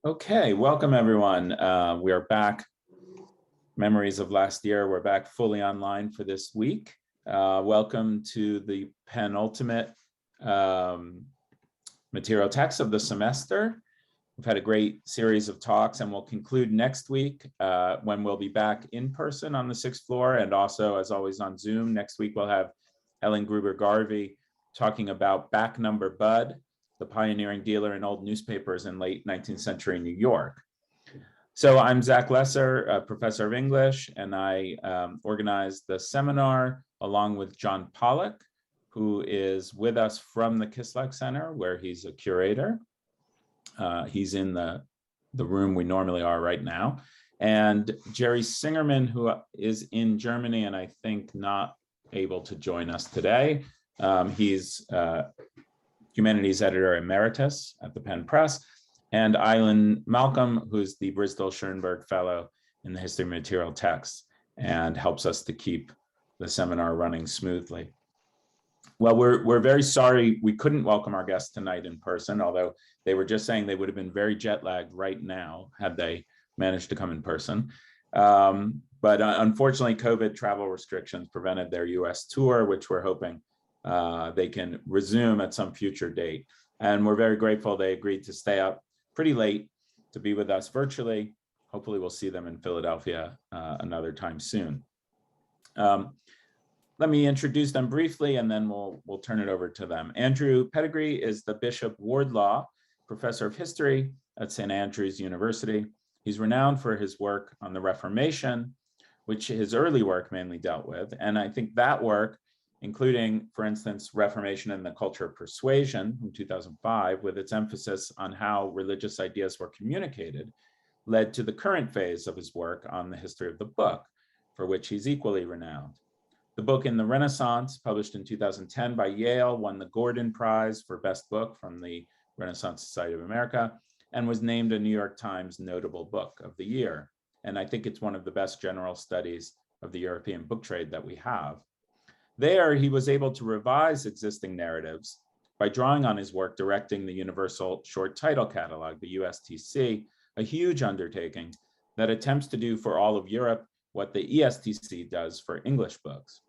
Okay, welcome everyone. We are back. Memories of last year. We're back fully online for this week. Welcome to the penultimate material text of the semester. We've had a great series of talks, and we'll conclude next week when we'll be back in person on the 6th floor, and also, as always, on Zoom. Next week, we'll have Ellen Gruber-Garvey talking about Back Number Bud, the pioneering dealer in old newspapers in late 19th century New York. So I'm Zach Lesser, a professor of English, and I organized the seminar along with John Pollock, who is with us from the Kisleck Center, where he's a curator. He's in the room we normally are right now. And Jerry Singerman, who is in Germany and I think not able to join us today. He's Humanities Editor Emeritus at the Penn Press, and Eileen Malcolm, who's the Bristol-Schoenberg Fellow in the History of Material Texts and helps us to keep the seminar running smoothly. Well, we're very sorry we couldn't welcome our guests tonight in person, although they were just saying they would have been very jet lagged right now had they managed to come in person. But unfortunately, COVID travel restrictions prevented their US tour, which we're hoping they can resume at some future date. And we're very grateful they agreed to stay up pretty late to be with us virtually. Hopefully we'll see them in Philadelphia another time soon. Let me introduce them briefly and then we'll turn it over to them. Andrew Pettegree is the Bishop Wardlaw Professor of History at St. Andrews University. He's renowned for his work on the Reformation, which his early work mainly dealt with. And I think that work, including, for instance, Reformation and the Culture of Persuasion from 2005, with its emphasis on how religious ideas were communicated, led to the current phase of his work on the history of the book, for which he's equally renowned. The book In the Renaissance, published in 2010 by Yale, won the Gordon Prize for Best Book from the Renaissance Society of America and was named a New York Times Notable Book of the Year. And I think it's one of the best general studies of the European book trade that we have. There, he was able to revise existing narratives by drawing on his work directing the Universal Short Title Catalog, the USTC, a huge undertaking that attempts to do for all of Europe what the ESTC does for English books.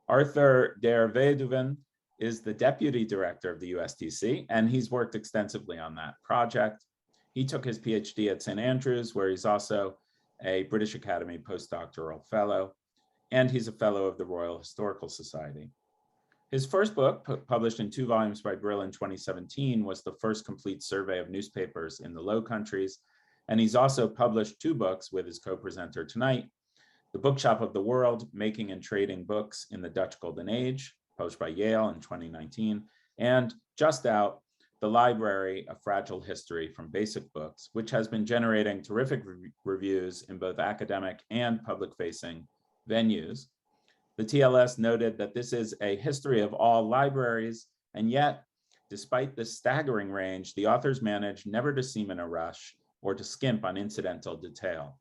Arthur der Weduwen is the deputy director of the USTC, and he's worked extensively on that project. He took his PhD at St. Andrews, where he's also a British Academy postdoctoral fellow, and he's a fellow of the Royal Historical Society. His first book, published in 2 volumes by Brill in 2017, was the first complete survey of newspapers in the Low Countries, and he's also published 2 books with his co-presenter tonight, The Bookshop of the World, Making and Trading Books in the Dutch Golden Age, published by Yale in 2019, and just out, The Library, A Fragile History from Basic Books, which has been generating terrific reviews in both academic and public-facing venues. The TLS noted that this is a history of all libraries, and yet, despite this staggering range, the authors managed never to seem in a rush or to skimp on incidental detail.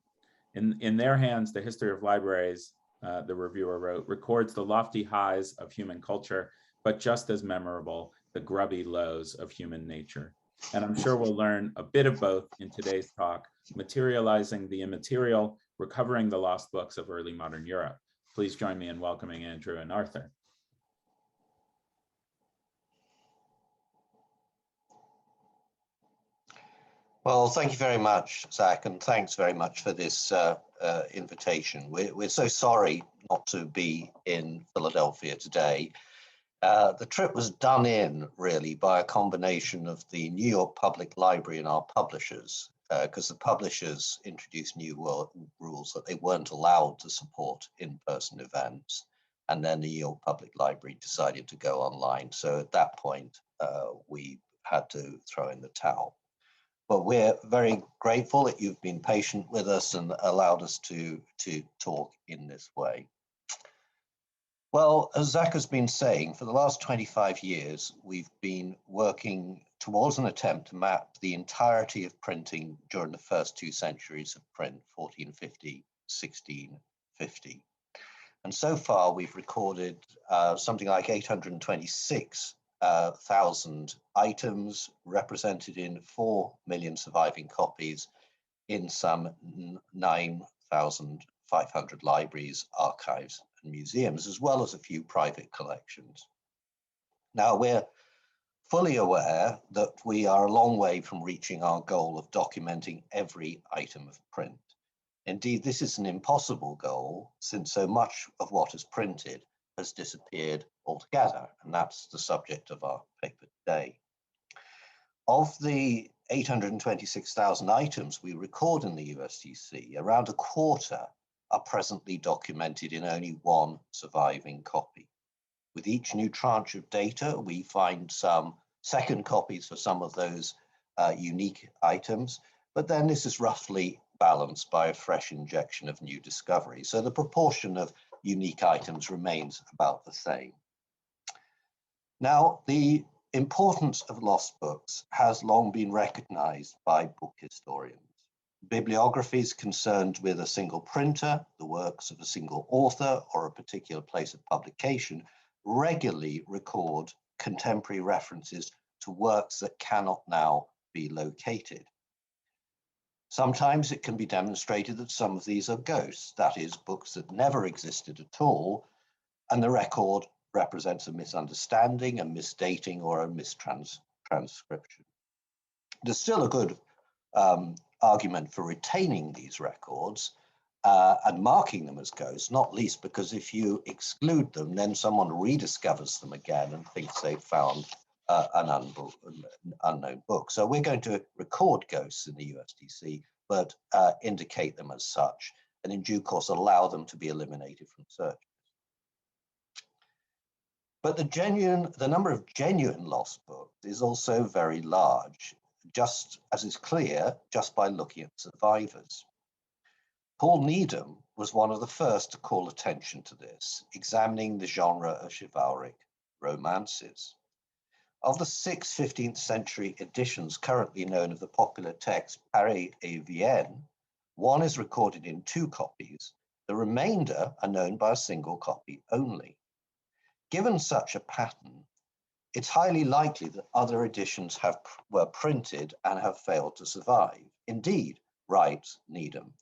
In their hands, the history of libraries, the reviewer wrote, records the lofty highs of human culture, but just as memorable, the grubby lows of human nature. And I'm sure we'll learn a bit of both in today's talk, Materializing the Immaterial, Recovering the Lost Books of Early Modern Europe. Please join me in welcoming Andrew and Arthur. Well, thank you very much, Zach, and thanks very much for this invitation. We're so sorry not to be in Philadelphia today. The trip was done in, really, by a combination of the New York Public Library and our publishers, because the publishers introduced new rules that they weren't allowed to support in-person events. And then the New York Public Library decided to go online. So at that point, we had to throw in the towel. But we're very grateful that you've been patient with us and allowed us to talk in this way. Well, as Zach has been saying, for the last 25 years, we've been working towards an attempt to map the entirety of printing during the first 2 centuries of print, 1450, 1650. And so far, we've recorded something like 826 1,000 items represented in 4 million surviving copies in some 9,500 libraries, archives, and museums, as well as a few private collections. Now, we're fully aware that we are a long way from reaching our goal of documenting every item of print. Indeed, this is an impossible goal, since so much of what is printed has disappeared altogether, and that's the subject of our paper today. Of the 826,000 items we record in the USDC, around a quarter are presently documented in only one surviving copy. With each new tranche of data, we find some second copies for some of those unique items, but then this is roughly balanced by a fresh injection of new discoveries. So the proportion of unique items remains about the same. Now, the importance of lost books has long been recognized by book historians. Bibliographies concerned with a single printer, the works of a single author, or a particular place of publication regularly record contemporary references to works that cannot now be located. Sometimes it can be demonstrated that some of these are ghosts, that is, books that never existed at all, and the record represents a misunderstanding, a misdating, or a mistranscription. There's still a good argument for retaining these records and marking them as ghosts, not least because if you exclude them, then someone rediscovers them again and thinks they've found an unknown book. So we're going to record ghosts in the USDC, but indicate them as such, and in due course allow them to be eliminated from search. But the number of genuine lost books is also very large, just as is clear just by looking at survivors. Paul Needham was one of the first to call attention to this, examining the genre of chivalric romances. Of the 6 15th century editions currently known of the popular text Paris et Vienne, one is recorded in 2 copies. The remainder are known by a single copy only. Given such a pattern, it's highly likely that other editions were printed and have failed to survive. Indeed, writes Needham,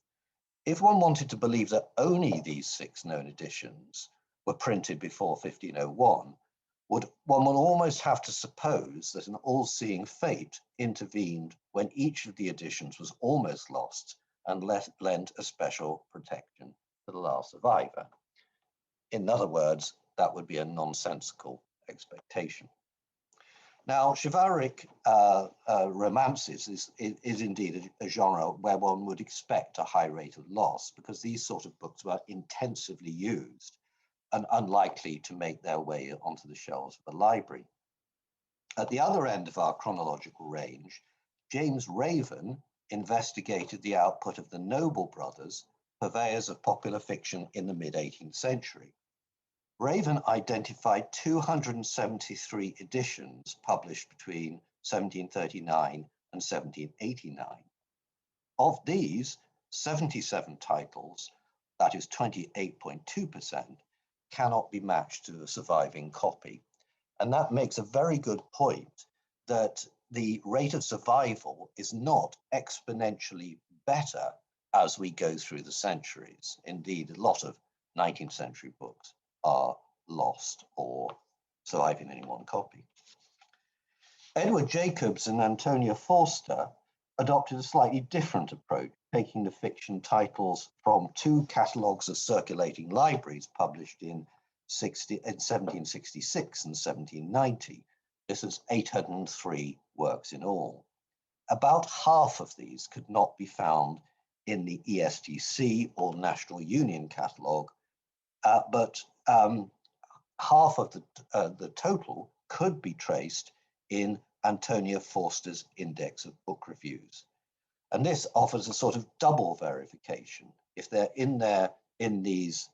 if one wanted to believe that only these 6 known editions were printed before 1501, one would almost have to suppose that an all-seeing fate intervened when each of the editions was almost lost and lent a special protection to the last survivor. In other words, that would be a nonsensical expectation. Now, chivalric romances is indeed a genre where one would expect a high rate of loss because these sort of books were intensively used and unlikely to make their way onto the shelves of a library. At the other end of our chronological range, James Raven investigated the output of the Noble brothers, purveyors of popular fiction in the mid-18th century. Raven identified 273 editions published between 1739 and 1789. Of these, 77 titles, that is 28.2%, cannot be matched to a surviving copy. And that makes a very good point that the rate of survival is not exponentially better as we go through the centuries. Indeed, a lot of 19th century books are lost or survive in any one copy. Edward Jacobs and Antonia Forster adopted a slightly different approach, taking the fiction titles from 2 catalogues of circulating libraries published in 1766 and 1790. This is 803 works in all. About half of these could not be found in the ESGC or National Union catalogue, but half of the total could be traced in Antonia Forster's Index of Book Reviews. And this offers a sort of double verification. If they're in these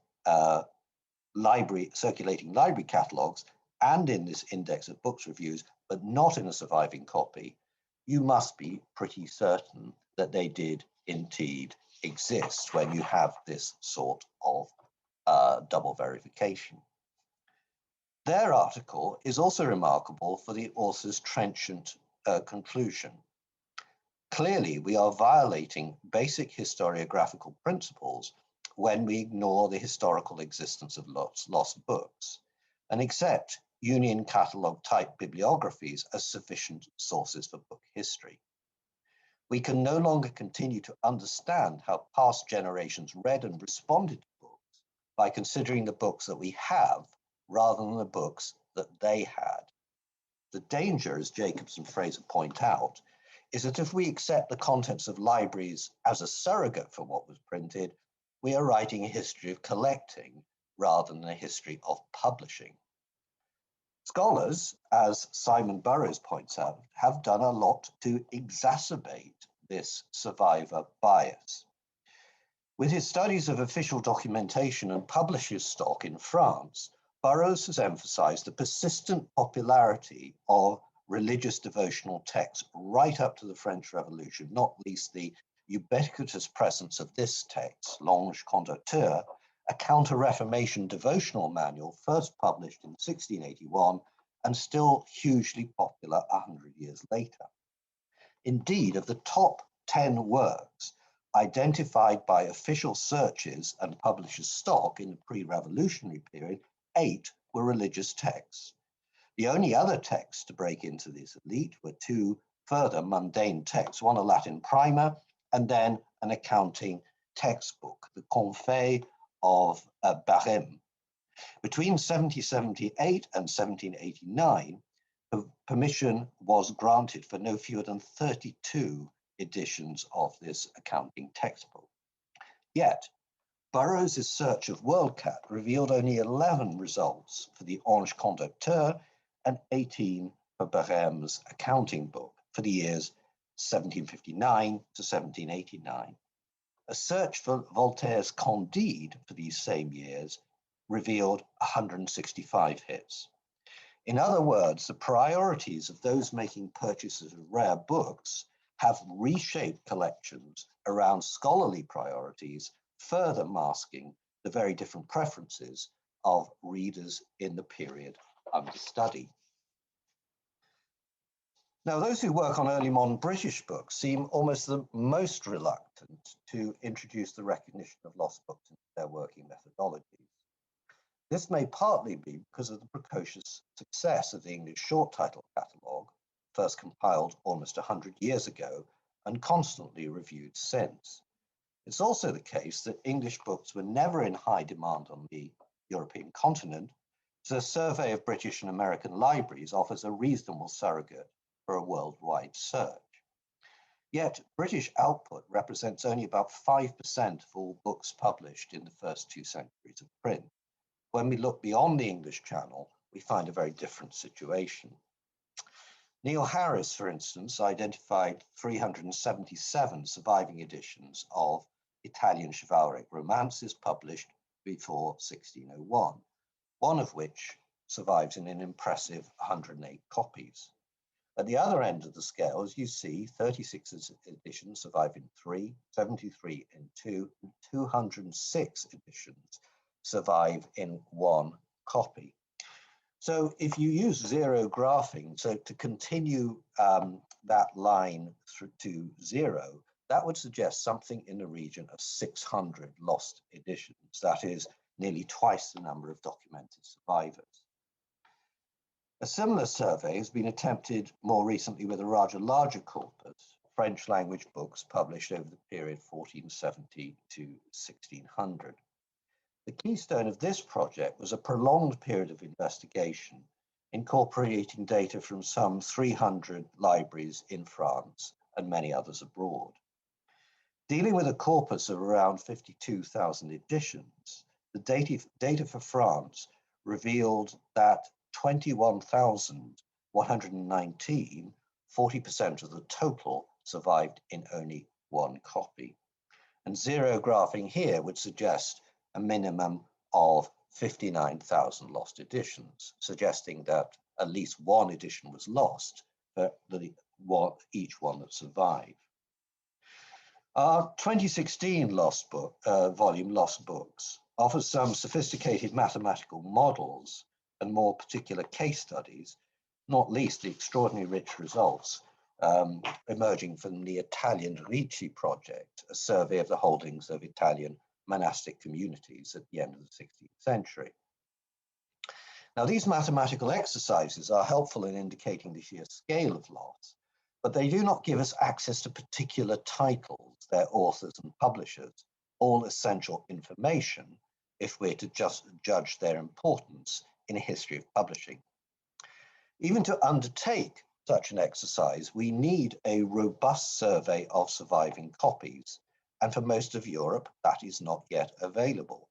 circulating library catalogues and in this Index of Books Reviews, but not in a surviving copy, you must be pretty certain that they did indeed exist when you have this sort of double verification. Their article is also remarkable for the author's trenchant conclusion. Clearly, we are violating basic historiographical principles when we ignore the historical existence of lost books and accept Union Catalogue type bibliographies as sufficient sources for book history. We can no longer continue to understand how past generations read and responded to books by considering the books that we have rather than the books that they had. The danger, as Jacobs and Fraser point out, is that if we accept the contents of libraries as a surrogate for what was printed, we are writing a history of collecting rather than a history of publishing. Scholars, as Simon Burrows points out, have done a lot to exacerbate this survivor bias. With his studies of official documentation and publishers' stock in France, Burrows has emphasized the persistent popularity of religious devotional texts right up to the French Revolution, not least the ubiquitous presence of this text, L'Ange Conducteur, a counter-Reformation devotional manual first published in 1681 and still hugely popular 100 years later. Indeed, of the top 10 works identified by official searches and publishers' stock in the pre-revolutionary period, 8 were religious texts. The only other texts to break into this elite were 2 further mundane texts, one a Latin primer and then an accounting textbook, the Confet of Barème. Between 1778 and 1789, permission was granted for no fewer than 32 editions of this accounting textbook. Yet, Burrows' search of WorldCat revealed only 11 results for the Ange Conducteur and 18 for Barème's accounting book for the years 1759 to 1789. A search for Voltaire's Candide for these same years revealed 165 hits. In other words, the priorities of those making purchases of rare books have reshaped collections around scholarly priorities, further masking the very different preferences of readers in the period under study. Now, those who work on early modern British books seem almost the most reluctant to introduce the recognition of lost books into their working methodologies. This may partly be because of the precocious success of the English short title catalogue, first compiled almost 100 years ago and constantly reviewed since. It's also the case that English books were never in high demand on the European continent, so a survey of British and American libraries offers a reasonable surrogate for a worldwide search. Yet, British output represents only about 5% of all books published in the first 2 centuries of print. When we look beyond the English Channel, we find a very different situation. Neil Harris, for instance, identified 377 surviving editions of Italian chivalric romances published before 1601, one of which survives in an impressive 108 copies. At the other end of the scale, as you see, 36 editions survive in 3, 73 in 2, and 206 editions survive in 1 copy. So if you use zero graphing, so to continue that line through to 0, that would suggest something in the region of 600 lost editions. That is nearly twice the number of documented survivors. A similar survey has been attempted more recently with a rather larger corpus, French language books published over the period 1470 to 1600. The keystone of this project was a prolonged period of investigation, incorporating data from some 300 libraries in France and many others abroad. Dealing with a corpus of around 52,000 editions, the data for France revealed that 21,119, 40% of the total, survived in only 1 copy. And zero graphing here would suggest a minimum of 59,000 lost editions, suggesting that at least 1 edition was lost for each one that survived. Our 2016 volume, Lost Books, offers some sophisticated mathematical models and more particular case studies, not least the extraordinary rich results emerging from the Italian Ricci project, a survey of the holdings of Italian monastic communities at the end of the 16th century. Now, these mathematical exercises are helpful in indicating the sheer scale of loss, but they do not give us access to particular titles, their authors and publishers, all essential information if we're to just judge their importance in a history of publishing. Even to undertake such an exercise, we need a robust survey of surviving copies, and for most of Europe, that is not yet available.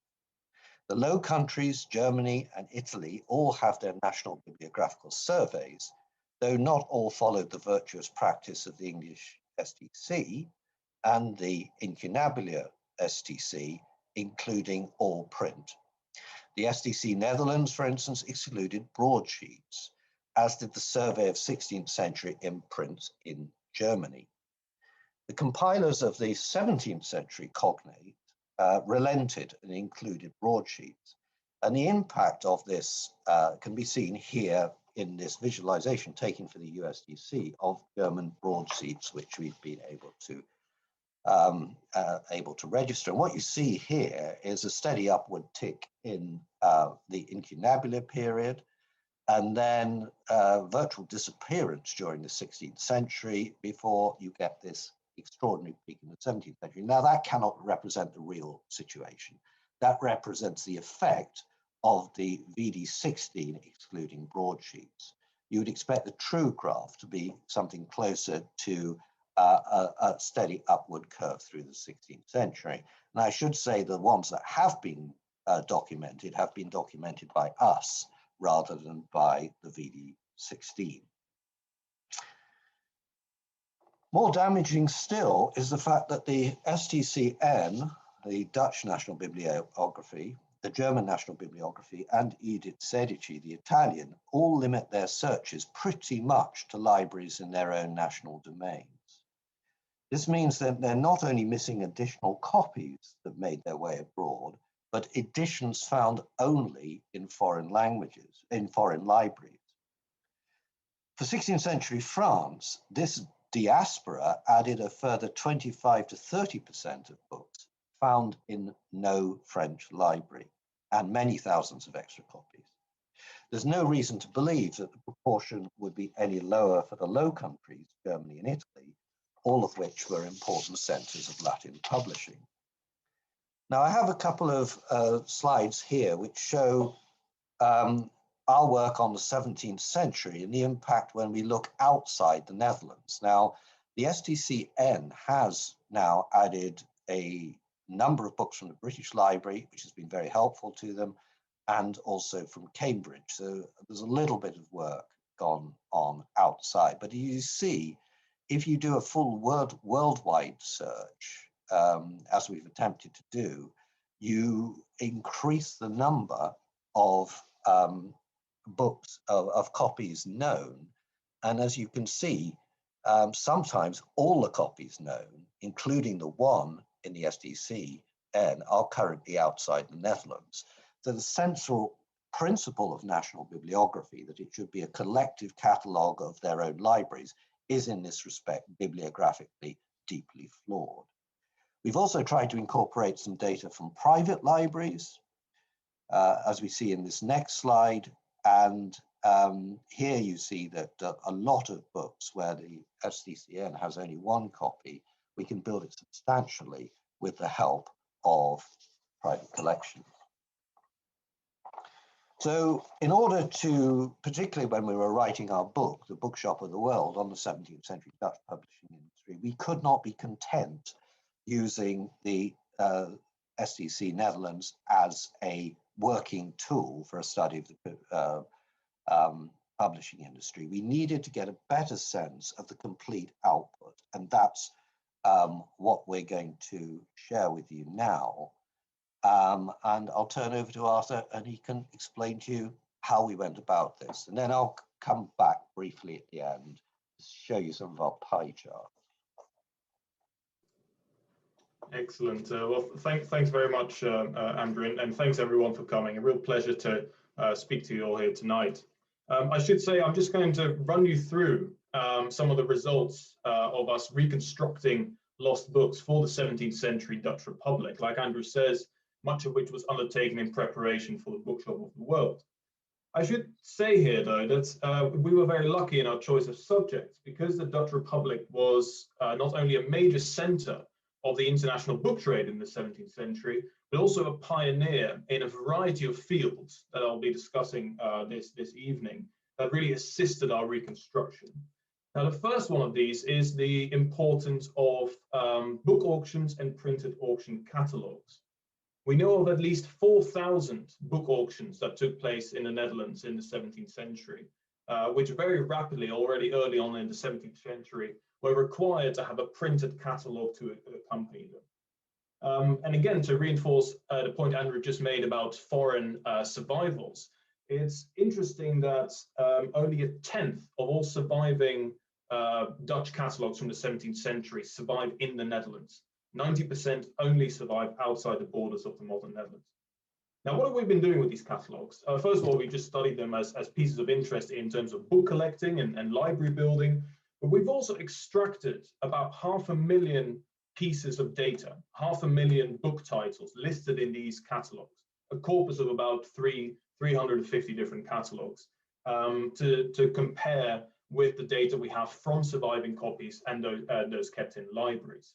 The Low Countries, Germany and Italy all have their national bibliographical surveys, though not all followed the virtuous practice of the English STC and the incunabula STC, including all print. The STC Netherlands, for instance, excluded broadsheets, as did the survey of 16th century imprints in Germany. The compilers of the 17th century cognate relented and included broadsheets. And the impact of this can be seen here in this visualization taken for the USDC of German broadsheets, which we've been able to register. And what you see here is a steady upward tick in the incunabula period, and then virtual disappearance during the 16th century before you get this extraordinary peak in the 17th century. Now, that cannot represent the real situation. That represents the effect of the VD16 excluding broadsheets. You would expect the true graph to be something closer to a steady upward curve through the 16th century. And I should say the ones that have been documented by us rather than by the VD16. More damaging still is the fact that the STCN, the Dutch National Bibliography, the German National Bibliography, and Edith Sedici, the Italian, all limit their searches pretty much to libraries in their own national domains. This means that they're not only missing additional copies that made their way abroad, but editions found only in foreign languages, in foreign libraries. For 16th century France, this diaspora added a further 25 to 30% of books found in no French library, and many thousands of extra copies. There's no reason to believe that the proportion would be any lower for the Low Countries, Germany and Italy, all of which were important centers of Latin publishing. Now, I have a couple of slides here which show our work on the 17th century and the impact when we look outside the Netherlands. Now, the STCN has now added a number of books from the British Library, which has been very helpful to them, and also from Cambridge. So there's a little bit of work gone on outside. But you see, if you do a full worldwide search, as we've attempted to do, you increase the number of books, of copies known. And as you can see, sometimes all the copies known, including the one in the SDCN, are currently outside the Netherlands. So the central principle of national bibliography, that it should be a collective catalogue of their own libraries, is in this respect bibliographically deeply flawed. We've also tried to incorporate some data from private libraries, as we see in this next slide. And here you see that a lot of books where the SDCN has only one copy, we can build it substantially with the help of private collections. So in order to, particularly when we were writing our book, The Bookshop of the World on the 17th century Dutch publishing industry, we could not be content using the SDC Netherlands as a working tool for a study of the publishing industry. We needed to get a better sense of the complete output, and that's what we're going to share with you now. And I'll turn over to Arthur and he can explain to you how we went about this. And then I'll come back briefly at the end to show you some of our pie charts. Excellent. Well, thanks very much, Andrew, and thanks everyone for coming. A real pleasure to speak to you all here tonight. I should say I'm just going to run you through some of the results of us reconstructing lost books for the 17th century Dutch Republic. Like Andrew says, much of which was undertaken in preparation for the Bookshop of the World. I should say here, though, that we were very lucky in our choice of subjects because the Dutch Republic was not only a major center of the international book trade in the 17th century, but also a pioneer in a variety of fields that I'll be discussing this evening that really assisted our reconstruction. Now, the first one of these is the importance of book auctions and printed auction catalogues. We know of at least 4,000 book auctions that took place in the Netherlands in the 17th century, which very rapidly, already early on in the 17th century, were required to have a printed catalogue to accompany them. And again, to reinforce the point Andrew just made about foreign survivals, it's interesting that only a tenth of all surviving Dutch catalogues from the 17th century survive in the Netherlands. 90% only survive outside the borders of the modern Netherlands. Now, what have we been doing with these catalogues? First of all, we just studied them as pieces of interest in terms of book collecting and library building, but we've also extracted about 500,000 pieces of data, 500,000 book titles listed in these catalogues, a corpus of about 350 different catalogues to compare with the data we have from surviving copies and those kept in libraries.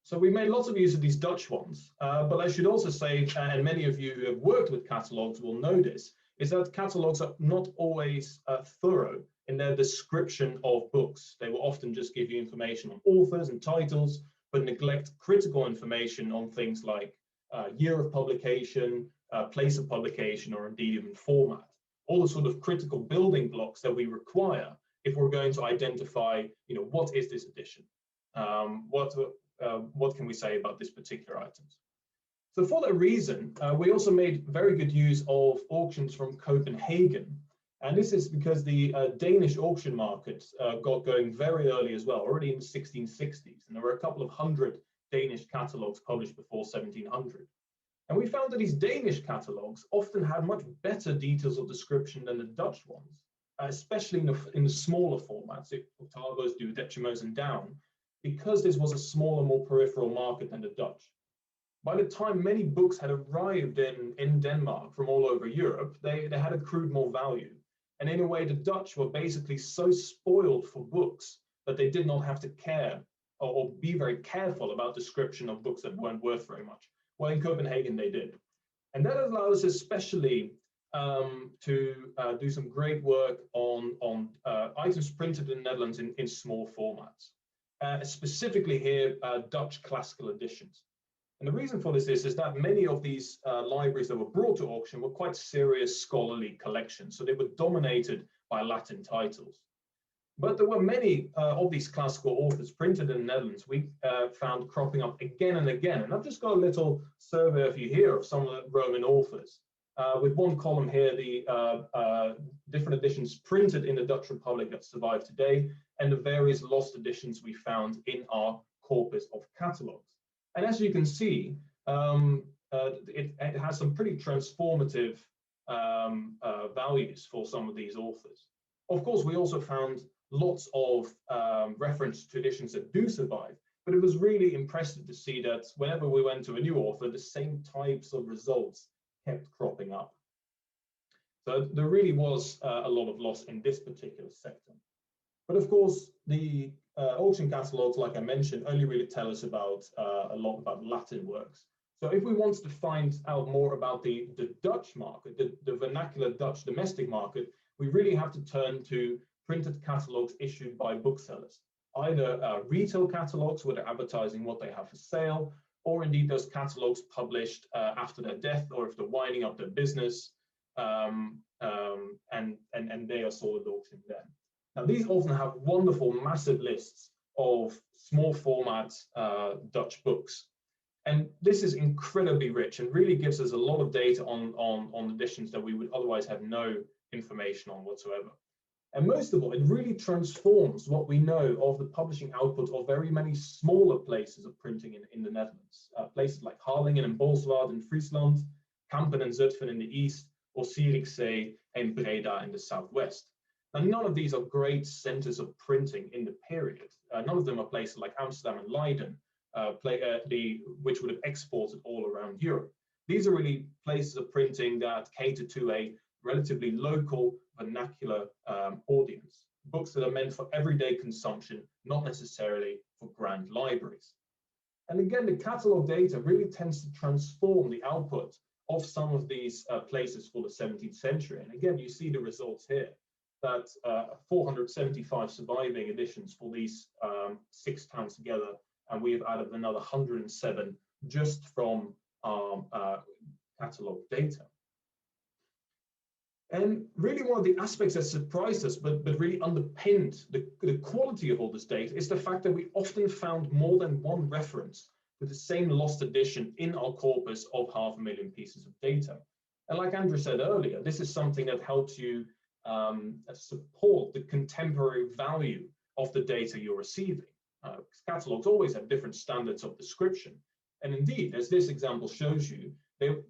So we made lots of use of these Dutch ones, but I should also say, and many of you who have worked with catalogues will know this, is that catalogues are not always thorough in their description of books. They will often just give you information on authors and titles, but neglect critical information on things like year of publication, place of publication, or indeed even format. All the sort of critical building blocks that we require if we're going to identify, what is this edition? What can we say about this particular items? So for that reason, we also made very good use of auctions from Copenhagen. And this is because the Danish auction market got going very early as well, already in the 1660s. And there were a couple of hundred Danish catalogues published before 1700. And we found that these Danish catalogues often had much better details of description than the Dutch ones, especially in the smaller formats, octavos, duodecimos, and down, because this was a smaller, more peripheral market than the Dutch. By the time many books had arrived in Denmark from all over Europe, they had accrued more value. And in a way, the Dutch were basically so spoiled for books that they did not have to care or be very careful about description of books that weren't worth very much. Well, in Copenhagen, they did. And that allowed us especially to do some great work on items printed in the Netherlands in small formats. Specifically here, Dutch classical editions. And the reason for this is that many of these libraries that were brought to auction were quite serious scholarly collections. So they were dominated by Latin titles. But there were many of these classical authors printed in the Netherlands we found cropping up again and again. And I've just got a little survey of you here of some of the Roman authors. With one column here, the different editions printed in the Dutch Republic that survive today, and the various lost editions we found in our corpus of catalogues. And as you can see, it has some pretty transformative values for some of these authors. Of course, we also found lots of reference to editions that do survive, but it was really impressive to see that whenever we went to a new author, the same types of results kept cropping up. So there really was a lot of loss in this particular sector. But of course, the auction catalogues, like I mentioned, only really tell us about a lot about Latin works. So if we want to find out more about the Dutch market, the vernacular Dutch domestic market, we really have to turn to printed catalogues issued by booksellers, either retail catalogues where they're advertising what they have for sale, or indeed those catalogues published after their death, or if they're winding up their business, and they are sold at auction then. Now, these often have wonderful, massive lists of small format Dutch books. And this is incredibly rich and really gives us a lot of data on editions that we would otherwise have no information on whatsoever. And most of all, it really transforms what we know of the publishing output of very many smaller places of printing in the Netherlands. Places like Harlingen and Bolsward in Friesland, Kampen and Zutphen in the east, or Zierikzee and Breda in the southwest. Now, none of these are great centers of printing in the period. None of them are places like Amsterdam and Leiden, which would have exported all around Europe. These are really places of printing that cater to a relatively local, vernacular audience. Books that are meant for everyday consumption, not necessarily for grand libraries. And again, the catalog data really tends to transform the output of some of these places for the 17th century. And again, you see the results here, that 475 surviving editions for these 6 towns together, and we have added another 107 just from catalog data. And really one of the aspects that surprised us, but really underpinned the quality of all this data, is the fact that we often found more than one reference to the same lost edition in our corpus of 500,000 pieces of data. And like Andrew said earlier, this is something that helps you support the contemporary value of the data you're receiving. Catalogs always have different standards of description. And indeed, as this example shows you,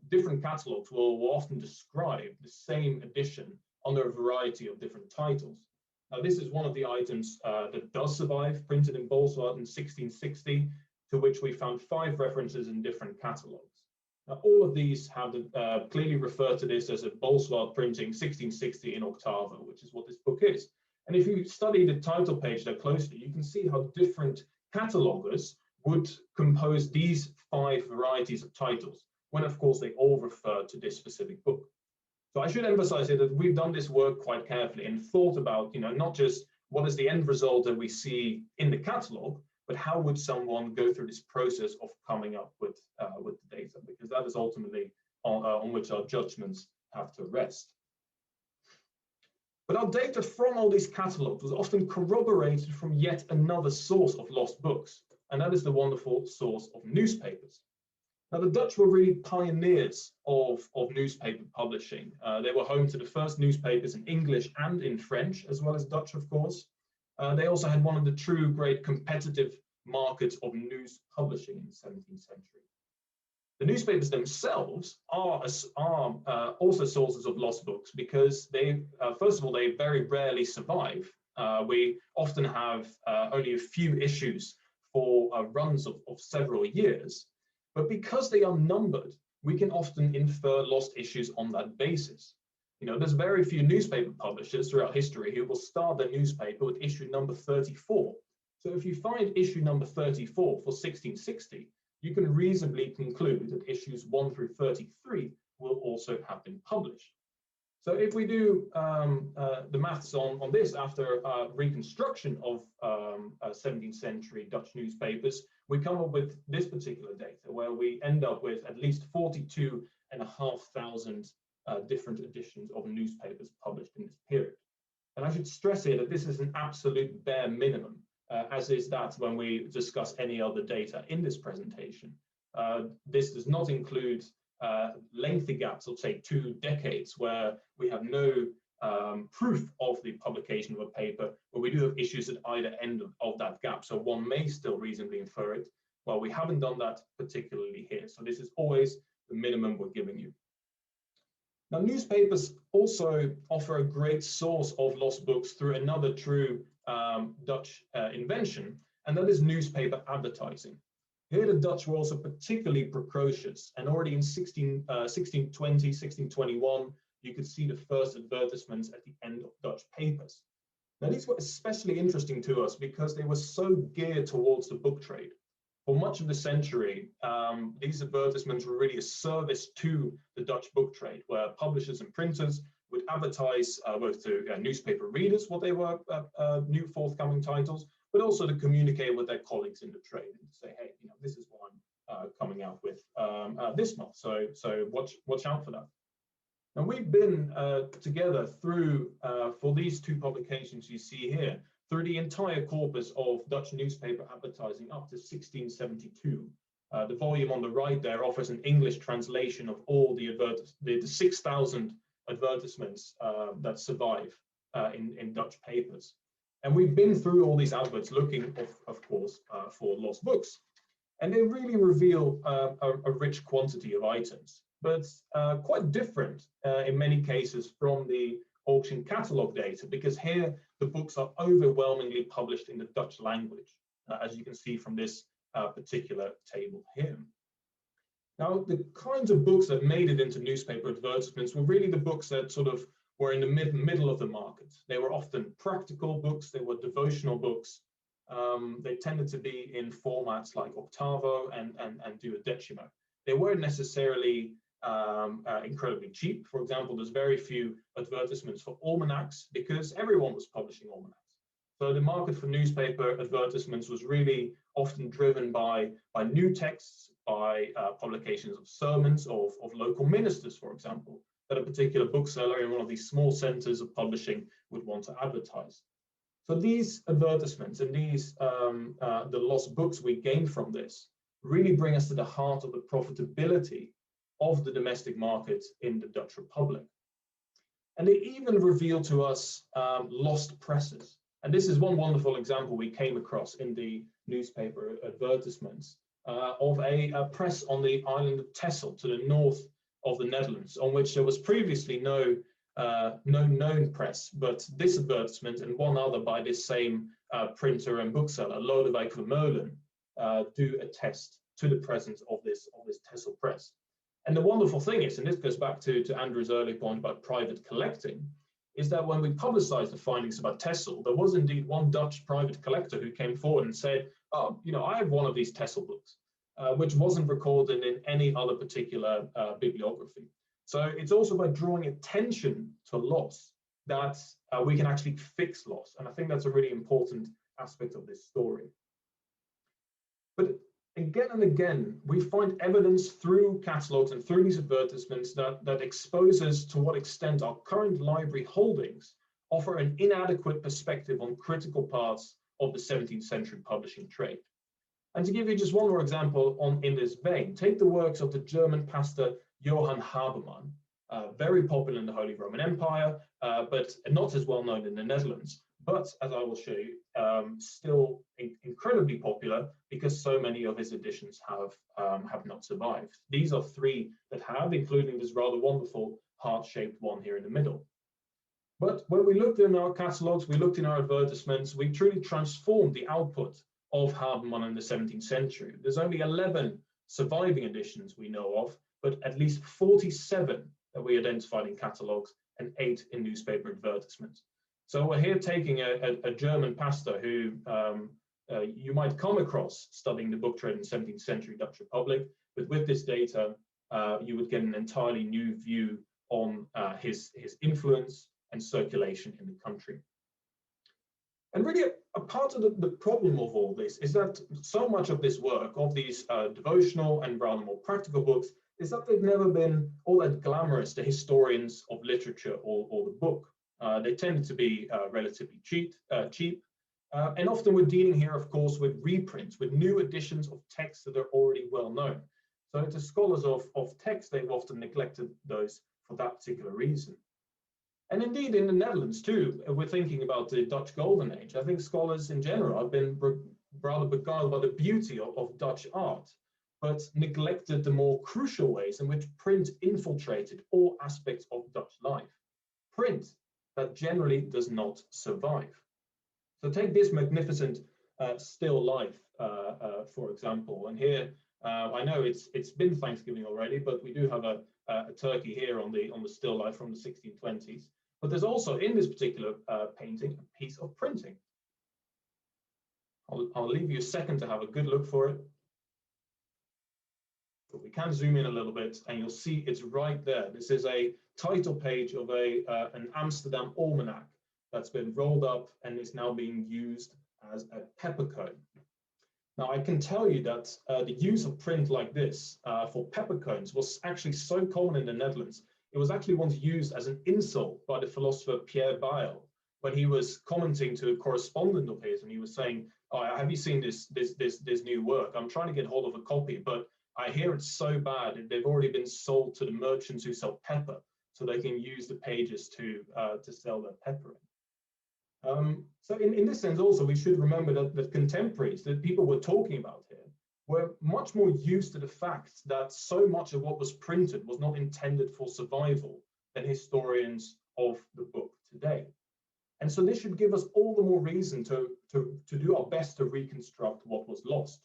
different catalogs will often describe the same edition under a variety of different titles. Now, this is one of the items that does survive, printed in Bolsward in 1660, to which we found 5 references in different catalogs. Now, all of these have clearly referred to this as a Bolsward printing 1660 in octavo, which is what this book is. And if you study the title page there closely, you can see how different catalogers would compose these 5 varieties of titles, when of course they all refer to this specific book. So I should emphasize here that we've done this work quite carefully and thought about, not just what is the end result that we see in the catalog, but how would someone go through this process of coming up with the data, because that is ultimately on which our judgments have to rest. But our data from all these catalogs was often corroborated from yet another source of lost books, and that is the wonderful source of newspapers. Now, the Dutch were really pioneers of newspaper publishing. They were home to the first newspapers in English and in French, as well as Dutch, of course. They also had one of the true great competitive markets of news publishing in the 17th century. The newspapers themselves are also sources of lost books because they, first of all, they very rarely survive. We often have only a few issues for runs of several years, but because they are numbered, we can often infer lost issues on that basis. There's very few newspaper publishers throughout history who will start their newspaper with issue number 34. So if you find issue number 34 for 1660, you can reasonably conclude that issues 1 through 33 will also have been published. So if we do the maths on this after reconstruction of 17th century Dutch newspapers, we come up with this particular data, where we end up with at least 42,500 different editions of newspapers published in this period. And I should stress here that this is an absolute bare minimum, as is that when we discuss any other data in this presentation. This does not include lengthy gaps of, say, 2 decades, where we have no proof of the publication of a paper, but we do have issues at either end of that gap. So one may still reasonably infer it. Well, we haven't done that particularly here. So this is always the minimum we're giving you. Now, newspapers also offer a great source of lost books through another true Dutch invention, and that is newspaper advertising. Here, the Dutch were also particularly precocious, and already in 1620, 1621, you could see the first advertisements at the end of Dutch papers. Now, these were especially interesting to us because they were so geared towards the book trade. For much of the century, these advertisements were really a service to the Dutch book trade, where publishers and printers would advertise both to newspaper readers what they were new forthcoming titles, but also to communicate with their colleagues in the trade and to say, hey, this is what I'm coming out with this month. So watch out for that. Now, we've been together through, for these 2 publications you see here, through the entire corpus of Dutch newspaper advertising up to 1672. The volume on the right there offers an English translation of all the 6,000 advertisements that survive in Dutch papers. And we've been through all these adverts looking, of course, for lost books. And they really reveal a rich quantity of items. but quite different in many cases from the auction catalogue data, because here the books are overwhelmingly published in the Dutch language, as you can see from this particular table here. Now, the kinds of books that made it into newspaper advertisements were really the books that sort of were in the middle of the market. They were often practical books, they were devotional books. They tended to be in formats like octavo and duodecimo. They weren't necessarily incredibly cheap. For example, there's very few advertisements for almanacs because everyone was publishing almanacs. So the market for newspaper advertisements was really often driven by new texts, by publications of sermons of local ministers, for example, that a particular bookseller in one of these small centers of publishing would want to advertise. So these advertisements and these the lost books we gained from this really bring us to the heart of the profitability of the domestic market in the Dutch Republic. And they even reveal to us lost presses. And this is one wonderful example we came across in the newspaper advertisements of a press on the island of Texel to the north of the Netherlands, on which there was previously no known press, but this advertisement and one other by this same printer and bookseller, Lodewijk Vermeulen, do attest to the presence of this Texel press. And the wonderful thing is, and this goes back to Andrew's earlier point about private collecting, is that when we publicized the findings about Texel, there was indeed one Dutch private collector who came forward and said, oh, you know, I have one of these Texel books, which wasn't recorded in any other particular bibliography. So it's also by drawing attention to loss that we can actually fix loss. And I think that's a really important aspect of this story. But again and again, we find evidence through catalogues and through these advertisements that exposes to what extent our current library holdings offer an inadequate perspective on critical parts of the 17th century publishing trade. And to give you just one more example in this vein, take the works of the German pastor Johann Habermann, very popular in the Holy Roman Empire, but not as well known in the Netherlands. But as I will show you, still incredibly popular because so many of his editions have not survived. These are three that have, including this rather wonderful heart-shaped one here in the middle. But when we looked in our catalogues, we looked in our advertisements, we truly transformed the output of Habermann in the 17th century. There's only 11 surviving editions we know of, but at least 47 that we identified in catalogues and 8 in newspaper advertisements. So we're here taking a German pastor who you might come across studying the book trade in the 17th century Dutch Republic, but with this data, you would get an entirely new view on his influence and circulation in the country. And really, a part of the problem of all this is that so much of this work, of these devotional and rather more practical books, is that they've never been all that glamorous to historians of literature or the book. They tended to be relatively cheap, and often we're dealing here, of course, with reprints, with new editions of texts that are already well known. So to scholars of text, they've often neglected those for that particular reason. And indeed, in the Netherlands too, we're thinking about the Dutch Golden Age. I think scholars in general have been rather beguiled by the beauty of Dutch art, but neglected the more crucial ways in which print infiltrated all aspects of Dutch life. Print that generally does not survive. So take this magnificent still life, for example. And here, I know it's been Thanksgiving already, but we do have a turkey here on the still life from the 1620s. But there's also in this particular painting a piece of printing. I'll leave you a second to have a good look for it. But we can zoom in a little bit and you'll see it's right there. This is a title page of an Amsterdam almanac that's been rolled up and is now being used as a peppercone. Now, I can tell you that the use of print like this for peppercones was actually so common in the Netherlands. It was actually once used as an insult by the philosopher Pierre Bayle when he was commenting to a correspondent of his, and he was saying, "Oh, have you seen this new work? I'm trying to get hold of a copy, but I hear it's so bad that they've already been sold to the merchants who sell pepper, so they can use the pages to sell their pepper." So in this sense also, we should remember that contemporaries, that people we're talking about here, were much more used to the fact that so much of what was printed was not intended for survival than historians of the book today. And so this should give us all the more reason to do our best to reconstruct what was lost.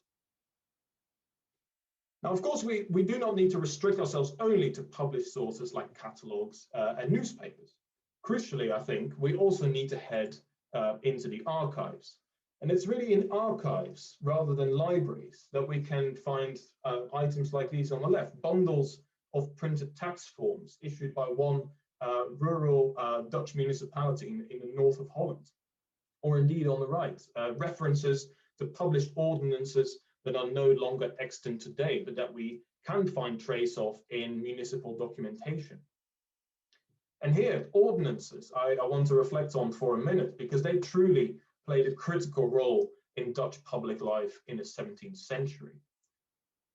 Now, of course, we do not need to restrict ourselves only to published sources like catalogues and newspapers. Crucially, I think, we also need to head into the archives. And it's really in archives rather than libraries that we can find items like these on the left, bundles of printed tax forms issued by one rural Dutch municipality in the north of Holland, or indeed on the right, references to published ordinances that are no longer extant today, but that we can find trace of in municipal documentation. And here, ordinances, I want to reflect on for a minute, because they truly played a critical role in Dutch public life in the 17th century.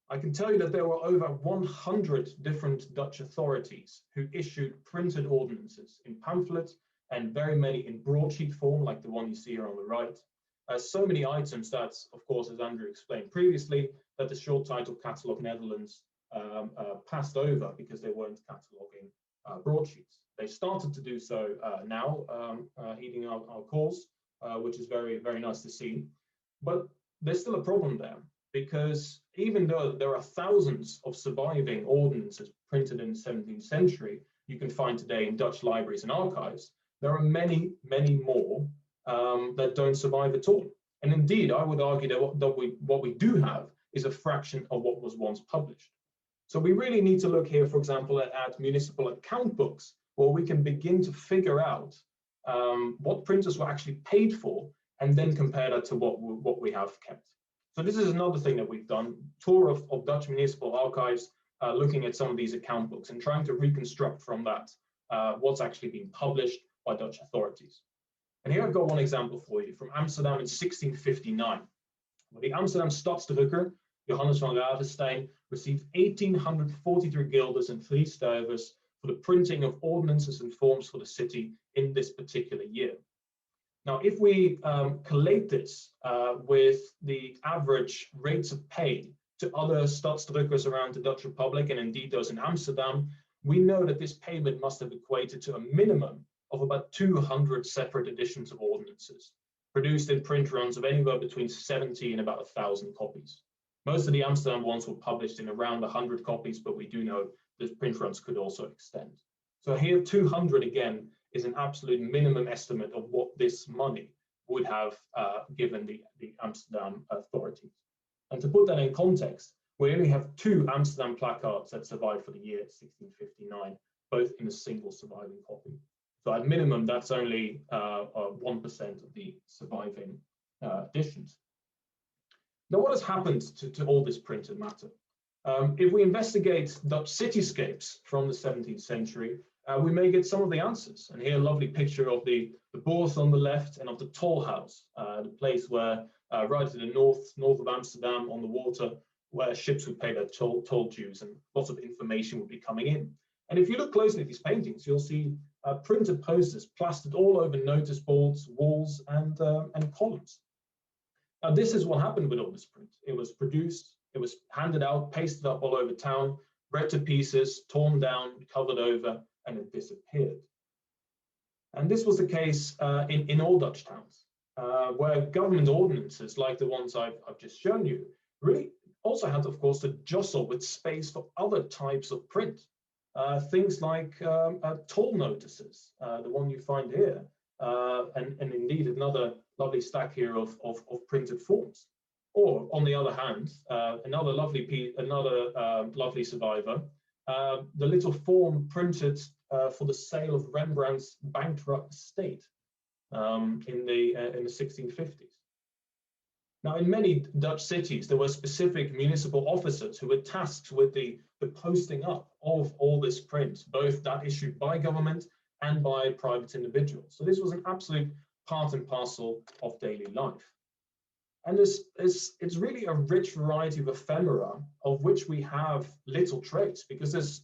I can tell you that there were over 100 different Dutch authorities who issued printed ordinances in pamphlet and very many in broadsheet form, like the one you see here on the right. So many items that, of course, as Andrew explained previously, that the short title Catalogue Netherlands passed over because they weren't cataloguing broadsheets. They started to do so now, heeding our calls, which is very, very nice to see. But there's still a problem there, because even though there are thousands of surviving ordinances printed in the 17th century, you can find today in Dutch libraries and archives, there are many, many more that don't survive at all. And indeed, I would argue that what we do have is a fraction of what was once published. So we really need to look here, for example, at municipal account books, where we can begin to figure out what printers were actually paid for, and then compare that to what we have kept. So this is another thing that we've done, tour of Dutch municipal archives, looking at some of these account books and trying to reconstruct from that what's actually been published by Dutch authorities. And here I've got one example for you from Amsterdam in 1659, where the Amsterdam stadsdrukker, Johannes van Ravenstein, received 1,843 guilders and 3 stuivers for the printing of ordinances and forms for the city in this particular year. Now, if we collate this with the average rates of pay to other stadsdrukkers around the Dutch Republic, and indeed those in Amsterdam, we know that this payment must have equated to a minimum of about 200 separate editions of ordinances, produced in print runs of anywhere between 70 and about 1,000 copies. Most of the Amsterdam ones were published in around 100 copies, but we do know that print runs could also extend. So here, 200 again is an absolute minimum estimate of what this money would have given the Amsterdam authorities. And to put that in context, we only have 2 Amsterdam placards that survived for the year 1659, both in a single surviving copy. So at minimum, that's only 1% of the surviving editions. Now, what has happened to all this printed matter? If we investigate Dutch cityscapes from the 17th century, we may get some of the answers. And here, a lovely picture of the Boorst on the left and of the Tolhuis, the place where, right to the north of Amsterdam on the water, where ships would pay their toll dues and lots of information would be coming in. And if you look closely at these paintings, you'll see printed posters plastered all over notice boards, walls, and columns. Now, this is what happened with all this print. It was produced, it was handed out, pasted up all over town, read to pieces, torn down, covered over, and it disappeared. And this was the case in all Dutch towns, where government ordinances, like the ones I've just shown you, really also had, of course, to jostle with space for other types of print. Things like toll notices, the one you find here, and indeed another lovely stack here of printed forms. Or on the other hand, another lovely survivor, the little form printed for the sale of Rembrandt's bankrupt estate in the 1650s. Now, in many Dutch cities, there were specific municipal officers who were tasked with the posting up of all this print, both that issued by government and by private individuals. So this was an absolute part and parcel of daily life. And it's really a rich variety of ephemera of which we have little trace, because there's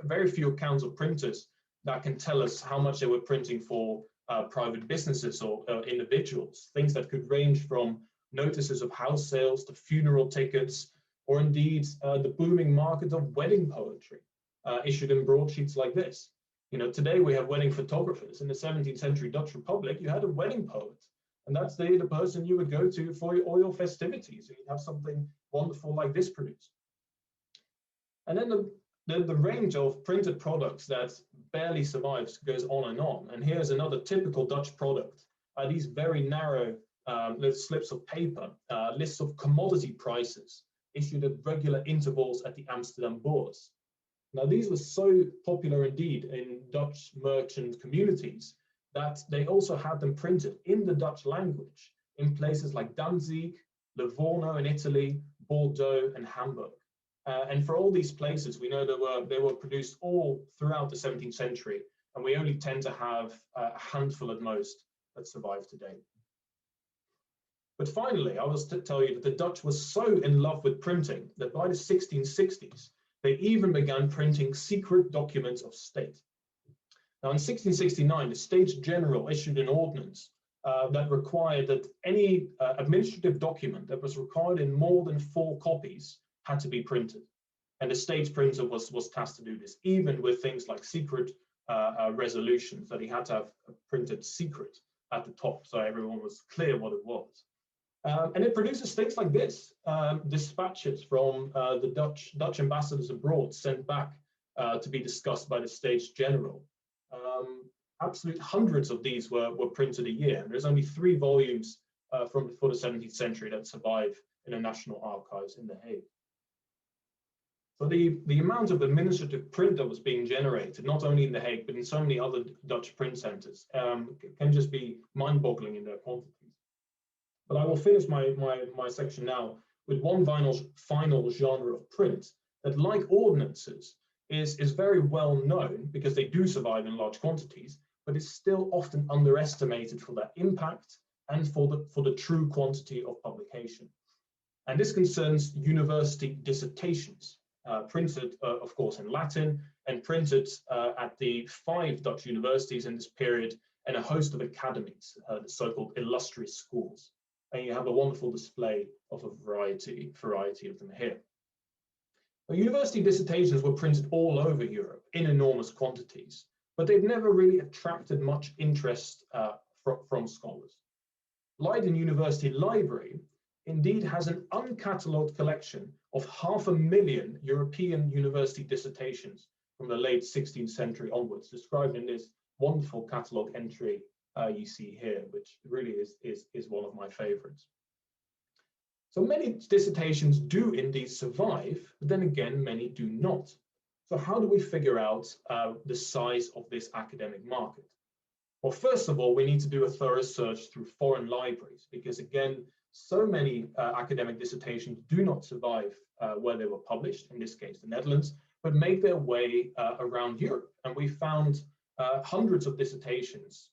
very few accounts of printers that can tell us how much they were printing for private businesses or individuals, things that could range from notices of house sales to funeral tickets, or indeed the booming market of wedding poetry, issued in broadsheets like this. You know, today we have wedding photographers. In the 17th century Dutch Republic, you had a wedding poet, and that's the person you would go to for all your festivities, and you'd have something wonderful like this produced. And then the range of printed products that barely survives goes on and on. And here's another typical Dutch product. These very narrow little slips of paper, lists of commodity prices issued at regular intervals at the Amsterdam Bourse. Now, these were so popular indeed in Dutch merchant communities that they also had them printed in the Dutch language in places like Danzig, Livorno in Italy, Bordeaux, and Hamburg. And for all these places, we know they were produced all throughout the 17th century, and we only tend to have a handful at most that survive today. But finally, I was to tell you that the Dutch were so in love with printing that by the 1660s, they even began printing secret documents of state. Now, in 1669, the States General issued an ordinance that required that any administrative document that was recorded in more than 4 copies had to be printed. And the state's printer was tasked to do this, even with things like secret resolutions that he had to have printed secret at the top so everyone was clear what it was. And it produces things like this, dispatches from the Dutch ambassadors abroad sent back to be discussed by the States General. Absolute hundreds of these were printed a year. And there's only 3 volumes for the 17th century that survive in the National Archives in The Hague. So the amount of administrative print that was being generated, not only in The Hague, but in so many other Dutch print centers, can just be mind-boggling in their quantities. But I will finish my section now with one final genre of print that, like ordinances, is very well known because they do survive in large quantities, but is still often underestimated for their impact and for the true quantity of publication. And this concerns university dissertations, printed, of course, in Latin, and printed at the 5 Dutch universities in this period and a host of academies, the so-called illustrious schools. And you have a wonderful display of a variety of them here. Now, university dissertations were printed all over Europe in enormous quantities, but they've never really attracted much interest from scholars. Leiden University Library indeed has an uncatalogued collection of 500,000 European university dissertations from the late 16th century onwards, described in this wonderful catalogue entry you see here, which really is one of my favorites. So many dissertations do indeed survive, but then again, many do not. So how do we figure out the size of this academic market? Well, first of all, we need to do a thorough search through foreign libraries, because again, so many academic dissertations do not survive where they were published, in this case, the Netherlands, but make their way around Europe. And we found hundreds of dissertations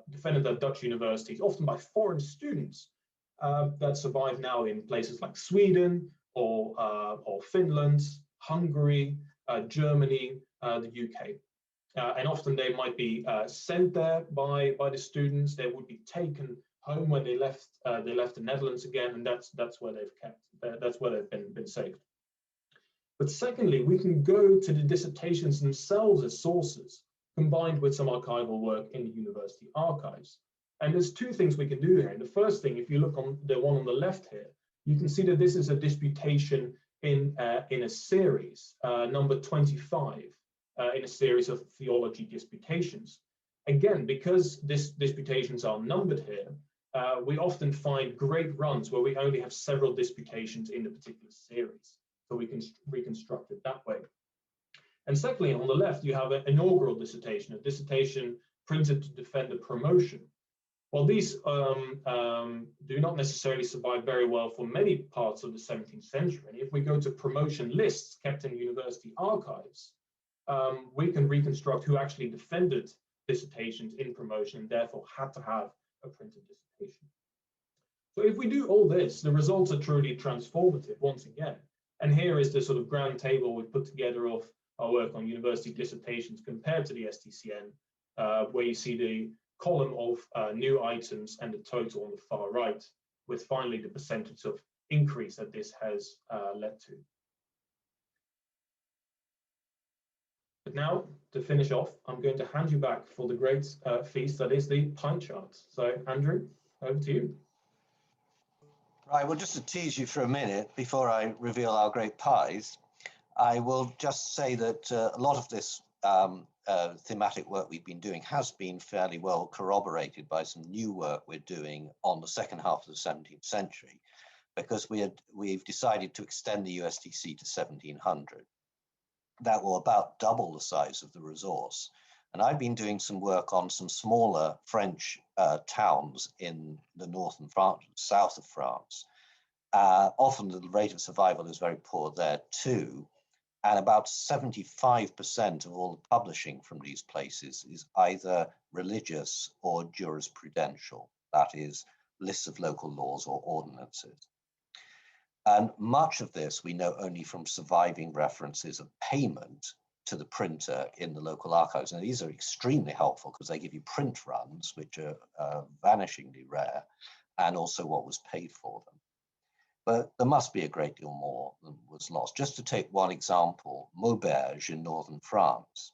defended at Dutch universities, often by foreign students, that survive now in places like Sweden or Finland, Hungary, Germany, the UK. And often they might be sent there by the students. They would be taken home when they left the Netherlands again, and that's where they've been saved. But secondly, we can go to the dissertations themselves as sources, combined with some archival work in the university archives. And there's 2 things we can do here. And the first thing, if you look on the one on the left here, you can see that this is a disputation in a series, number 25, in a series of theology disputations. Again, because disputations are numbered here, we often find great runs where we only have several disputations in the particular series. So we can reconstruct it that way. And secondly, on the left, you have an inaugural dissertation, a dissertation printed to defend a promotion. Well, these do not necessarily survive very well for many parts of the 17th century. And if we go to promotion lists kept in university archives, we can reconstruct who actually defended dissertations in promotion and therefore had to have a printed dissertation. So if we do all this, the results are truly transformative once again. And here is the sort of grand table we've put together of our work on university dissertations compared to the STCN, where you see the column of new items and the total on the far right. with finally the percentage of increase that this has led to. But now, to finish off, I'm going to hand you back for the great feast that is the pie chart. So, Andrew, over to you. Right, well, just to tease you for a minute before I reveal our great pies, I will just say that a lot of this thematic work we've been doing has been fairly well corroborated by some new work we're doing on the second half of the 17th century, because we've decided to extend the USTC to 1700. That will about double the size of the resource. And I've been doing some work on some smaller French towns in the northern France, south of France. Often the rate of survival is very poor there too. And about 75% of all the publishing from these places is either religious or jurisprudential, that is, lists of local laws or ordinances. And much of this we know only from surviving references of payment to the printer in the local archives. And these are extremely helpful because they give you print runs, which are vanishingly rare, and also what was paid for them. But there must be a great deal more than was lost. Just to take one example, Maubeuge in northern France.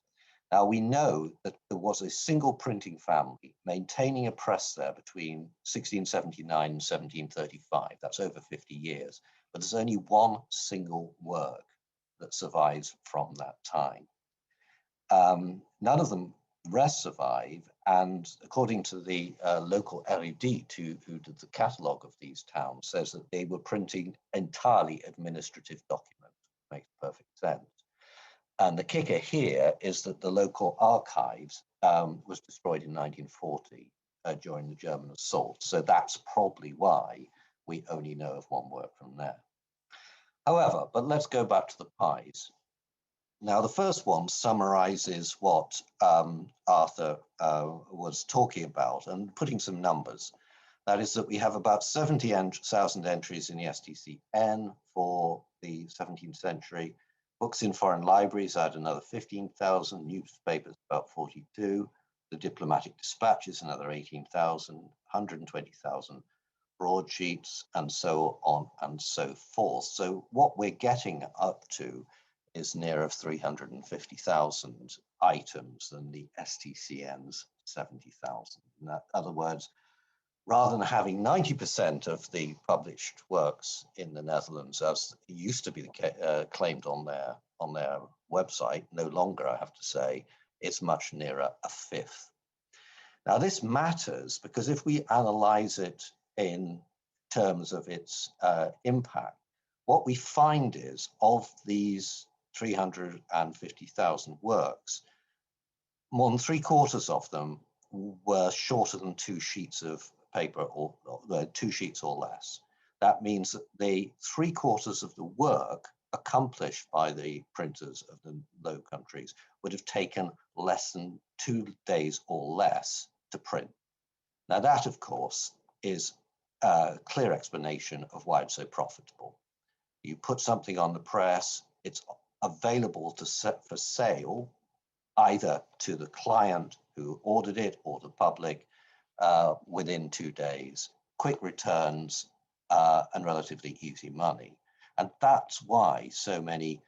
Now we know that there was a single printing family maintaining a press there between 1679 and 1735. That's over 50 years. But there's only one single work that survives from that time. None of them rest survive, and according to the local erudite who did the catalogue of these towns, says that they were printing entirely administrative documents. Makes perfect sense. And the kicker here is that the local archives was destroyed in 1940 during the German assault. So that's probably why we only know of one work from there. However, but let's go back to the pies. Now, the first one summarizes what Arthur was talking about and putting some numbers. That is that we have about 70,000 entries in the STCN for the 17th century. Books in foreign libraries add another 15,000, newspapers about 42, the diplomatic dispatches another 18,000, 120,000 broadsheets, and so on and so forth. So what we're getting up to is nearer 350,000 items than the STCN's 70,000. In other words, rather than having 90% of the published works in the Netherlands, as used to be claimed on their website, no longer, I have to say, it's much nearer a fifth. Now, this matters because if we analyze it in terms of its impact, what we find is of these 350,000 works, more than 3/4 of them were shorter than 2 sheets of paper or 2 sheets or less. That means that the 3/4 of the work accomplished by the printers of the Low Countries would have taken less than 2 days or less to print. Now that, of course, is a clear explanation of why it's so profitable. You put something on the press, it's available for sale either to the client who ordered it or the public within 2 days, quick returns and relatively easy money. And that's why so many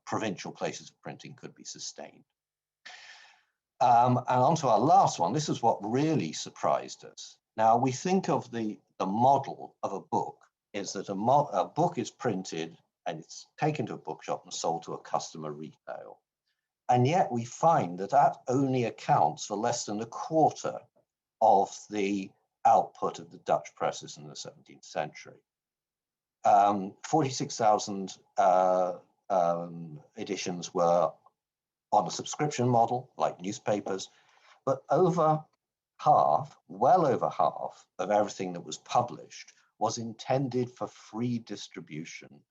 provincial places of printing could be sustained. And on to our last one. This is what really surprised us. Now, we think of the model of a book is that a book is printed and it's taken to a bookshop and sold to a customer retail. And yet we find that that only accounts for less than 1/4 of the output of the Dutch presses in the 17th century. 46,000 editions were on a subscription model, like newspapers, but over half, well over half of everything that was published was intended for free distribution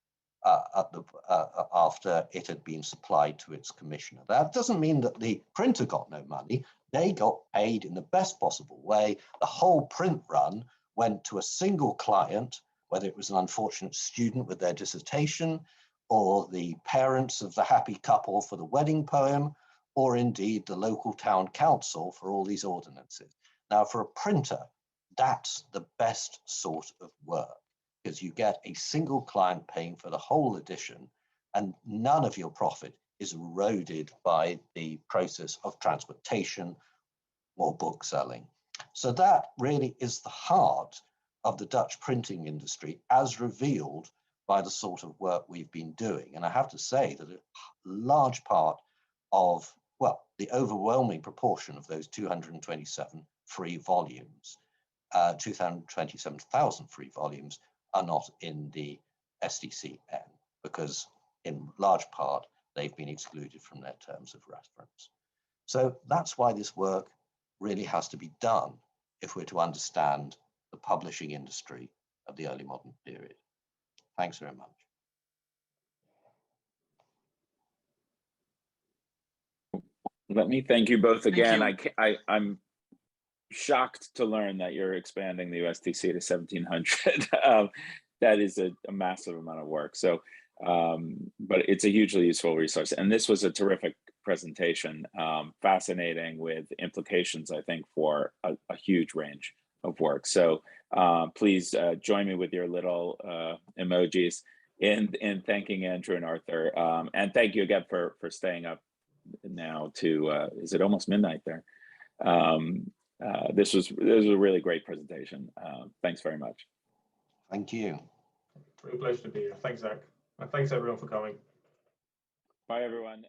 after it had been supplied to its commissioner. That doesn't mean that the printer got no money. They got paid in the best possible way. The whole print run went to a single client, whether it was an unfortunate student with their dissertation, or the parents of the happy couple for the wedding poem, or indeed the local town council for all these ordinances. Now, for a printer, that's the best sort of work, because you get a single client paying for the whole edition, and none of your profit is eroded by the process of transportation or bookselling. So that really is the heart of the Dutch printing industry as revealed by the sort of work we've been doing. And I have to say that a large part of, well, the overwhelming proportion of those 227 free volumes, 227,000 free volumes are not in the SDCN, because in large part, they've been excluded from their terms of reference. So that's why this work really has to be done if we're to understand the publishing industry of the early modern period. Thanks very much. Let me thank you both again. you. I'm shocked to learn that you're expanding the USDC to 1700. That is a massive amount of work. So, but it's a hugely useful resource. And this was a terrific presentation, fascinating, with implications, I think, for a huge range of work. So please join me with your little emojis in thanking Andrew and Arthur. And thank you again for staying up now to, is it almost midnight there? This was a really great presentation. Thanks very much. Thank you. Real pleasure to be here. Thanks, Zach. And thanks everyone for coming. Bye, everyone.